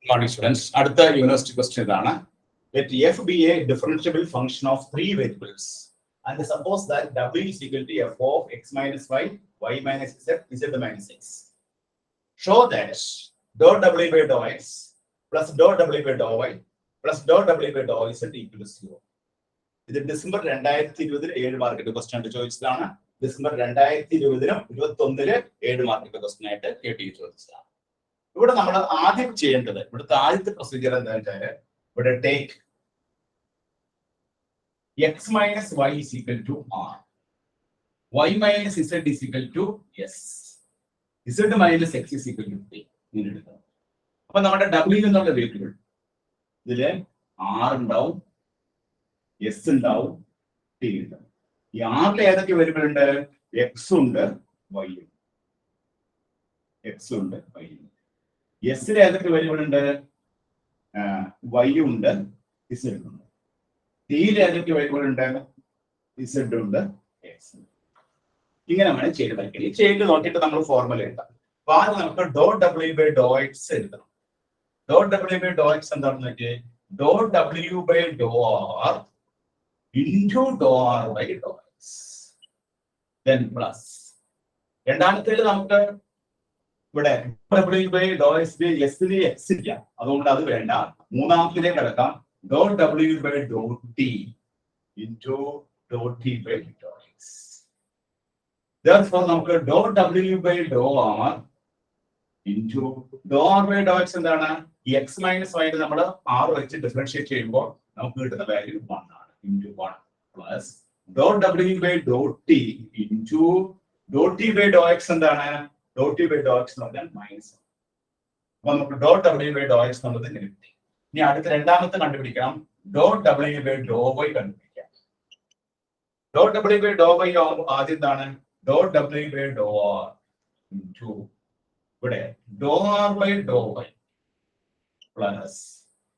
Morning students. അടുത്ത university question ഇതാണ്. Let f be a differentiable function of three variables and suppose that w is equal to f of x minus y minus z, z minus x. Show that dot w by dot x plus dot w by dot y plus dot w by dot z equal to 0. ഇത് December 2020 7 മാർക്കിന്റെ question ആയിട്ട് ചോദിച്ചതാണ്. December 2020 21 7 മാർക്കിന്റെ question ആയിട്ട് KTUI ചോദിച്ചതാണ്. ഇവിടെ നമ്മൾ ആദ്യം ചെയ്യേണ്ടത് ഇവിടുത്തെ ആദ്യത്തെ പ്രൊസീജിയർ എന്താണെന്ന് വെച്ചാൽ ഇവിടെ take x minus y is equal to r, y minus z is equal to s, z minus x is equal to t. ഇങ്ങനെ എടുക്കണം. അപ്പൊ നമ്മുടെ w എന്നുള്ള വേരിയബിൾ ഇതില് r ഉണ്ടാവും, s ഉണ്ടാവും, t ഉണ്ടാവും. ഈ ആറിൽ ഏതൊക്കെ വേരിയബിൾ ഉണ്ട്? x ഉണ്ട്, y ഉണ്ട്, x ഉണ്ട്, y ഉണ്ട്. എസിൽ ഏതൊക്കെ വേരിയബിൾ ഉണ്ട്? y ഉണ്ട്, z ഉണ്ട്. ടിയിൽ ഏതൊക്കെ വേരിയബിൾ ഉണ്ട്? z ഉണ്ട്, x ഉണ്ട്. ഇങ്ങനെ വേണം ചെയ്ത് വയ്ക്കണം. ഈ ചെയ്ത് നോക്കിയിട്ട് നമ്മൾ ഫോർമുല എഴുതാം. അപ്പൊ ആദ്യം നമുക്ക് dot w by Dr x എഴുതണം. Dot w by Dr x എന്താണെന്ന് വെച്ചാൽ dot w by do r into do r by Dr x then plus. രണ്ടാമത്തേത് നമുക്ക് ഇവിടെ w ബൈ ഡോ എക്സ് എസിന് എക്സ് ഇല്ല, അതുകൊണ്ട് അത് വേണ്ട. മൂന്നാമത്തിലേക്ക് കിടക്കാം dot w by Dr t into do t by Dr x. Therefore നമുക്ക് dot w by do r into do r by Dr x എന്താണ്? ഈ എക്സ് മൈനസ് വൈ നമ്മൾ ആർ വെച്ച് ഡിഫറൻഷിയേറ്റ് ചെയ്യുമ്പോൾ നമുക്ക് കിട്ടുന്ന വാല്യൂ 1 ആണ്. Into 1 plus dot w by Dr t into do t by Dr x എന്താണ്? Do t by Dr x എന്ന് പറഞ്ഞാൽ മൈനസ്. അപ്പൊ നമുക്ക് dot w by Dr x എന്നുള്ളത് ഇങ്ങനെ കിട്ടി. ഇനി അടുത്ത രണ്ടാമത്തെ കണ്ടുപിടിക്കണം, dot w by Dr y കണ്ടുപിടിക്കാം. Dot w by Dr y ആദ്യം എന്താണ്? Dot w by do r into ഇവിടെ do r by Dr y plus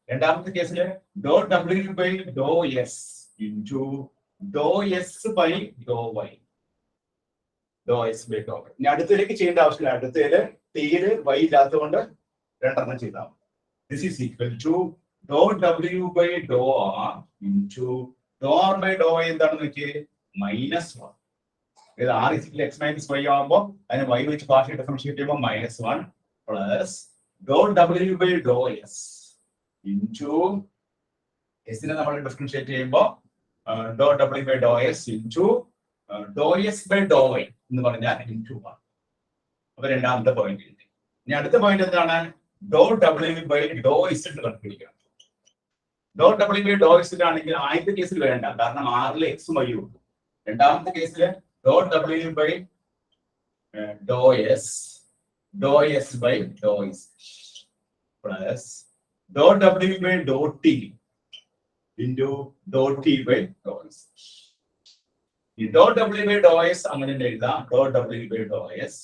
രണ്ടാമത്തെ കേസിൽ dot w by Dr s into do s by Dr y, do s by Dr y. ഇനി അടുത്തതിലേക്ക് ചെയ്യേണ്ട ആവശ്യമില്ല. അടുത്തതില് തീര് Y ഇല്ലാത്തതുകൊണ്ട് രണ്ടെണ്ണം ചെയ്താൽ this is equal to dot w by dou r into dou r by dou y എന്താണെന്ന് വെച്ചാൽ -1. ഇത് r is equal to x minus y ആകുമ്പോൾ അതിനെ y വെച്ച് പാർഷ്യൽ ഡിഫറൻഷിയേറ്റ് ചെയ്യുമ്പോൾ -1 plus dot w by dou s into s നെ നമ്മൾ differentiate ചെയ്യുമ്പോൾ dot w by dou s into dou s by dou y എന്ന് പറഞ്ഞാൽ into 1. അപ്പോൾ രണ്ടാമത്തെ പോയിന്റ് കിട്ടി. ഇനി അടുത്ത പോയിന്റ് എന്താണ്? Dot w by Dr z കണ്ടുപിടിക്കണം. Dot w by Dr z ആണെങ്കിൽ ആദ്യത്തെ കേസിൽ വേണ്ട, കാരണം ആറിൽ എക്സും വൈയും ഉണ്ട്. രണ്ടാമത്തെ കേസിൽ dot w by Dr s by Dr z plus dot w by Dr t into do t by Dr z. ഈ dot w by Dr s അങ്ങനെ എഴുതാം, dot w by Dr s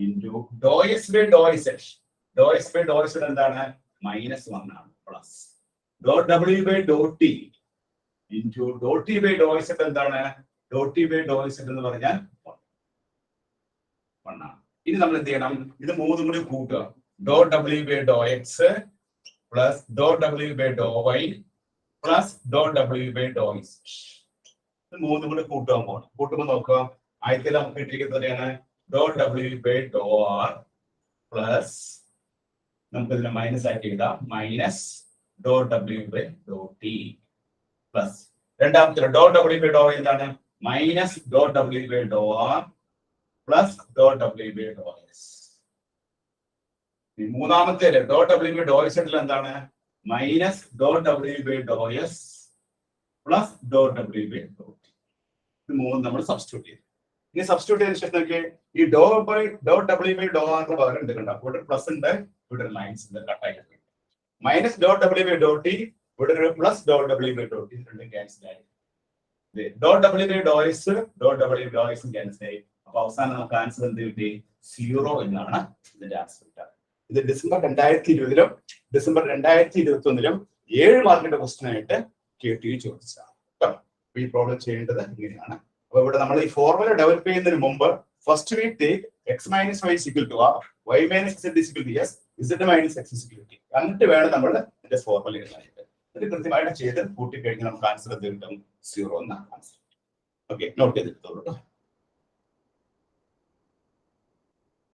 into do s by Dr z. Do s by Dr z എന്താണ്? -1 ആണ് plus dot w by Dr t into do t by Dr z എന്താണ്? Do t by Dr z എന്ന് പറഞ്ഞാൽ 1 ആണ്. ഇനി നമ്മൾ എന്ത് ചെയ്യണം? ഇത് മൂന്നും കൂടി കൂട്ടുക. Dot w by Dr x plus dot w by Dr y plus dot w by Dr z. ഇത് മൂന്നും കൂടി കൂട്ടാൻ പോകണം. കൂട്ടുമ്പോൾ നോക്കുക, ആദ്യത്തിൽ നമുക്ക് കിട്ടിയിരിക്കുന്നത് dot w by do r plus നമുക്ക് ഇതിനെ മൈനസ് ആക്കി ഇടാം, minus dot w by Dr t plus രണ്ടാമത്തെ ഡോട്ട് w ബൈ ഡോ എന്താണ്? Minus dot w by do r plus dot w by Dr s. മൂന്നാമത്തെ dot w by Dr s എന്താണ്? Minus dot w by Dr s plus dot w by Dr t. ഇത് മൂന്ന് നമ്മൾ substitute ചെയ്തു. ഇനി substitute ചെയ്തതിനു ശേഷം നോക്കിയേ, ഈ ഡോട്ട് w ബൈ ഡോ ആറിന് പകരം എടുക്കണ്ട. ഇവിടെ പ്ലസ് ഉണ്ട്, ഇവിടെ ഒരു മൈനസ് ഉണ്ട്, കട്ടായി. Minus dot w by Dr t, ഇവിടെ ഒരു plus dot w by Dr t, രണ്ടും ക്യാൻസൽ ആയി. Dot w by Dr s dot w by Dr s cancel ആയി. അപ്പൊ അവസാനം നമുക്ക് ആൻസർ എന്ത് കിട്ടി? 0 എന്നാണ് ഇതിന്റെ ആൻസർ കിട്ടുക. ഇത് ഡിസംബർ 2020 ഡിസംബർ 2021 7 മാർക്കിന്റെ ക്വസ്റ്റ്യൻ ആയിട്ട് KTUI ചോദിച്ചതാണ്. ഈ പ്രോബ്ലം ചെയ്യേണ്ടത് ഇങ്ങനെയാണ്. അപ്പൊ ഇവിടെ നമ്മൾ ഈ ഫോർമുല ഡെവലപ്പ് ചെയ്യുന്നതിന് മുമ്പ് first we take x minus y is equal to r, y minus z is equal to s, z minus x is equal to t. എന്നിട്ട് വേണം നമ്മൾ ഇതിന്റെ ഫോർമുല എഴുതാനായിട്ട്. ഇത് കൃത്യമായിട്ട് ചെയ്ത് കൂട്ടിക്കഴിഞ്ഞാൽ നമുക്ക് ആൻസർ എന്ത് കിട്ടും? 0 എന്ന ആൻസർ. Okay, not ചെയ്തെടുത്തോളൂ.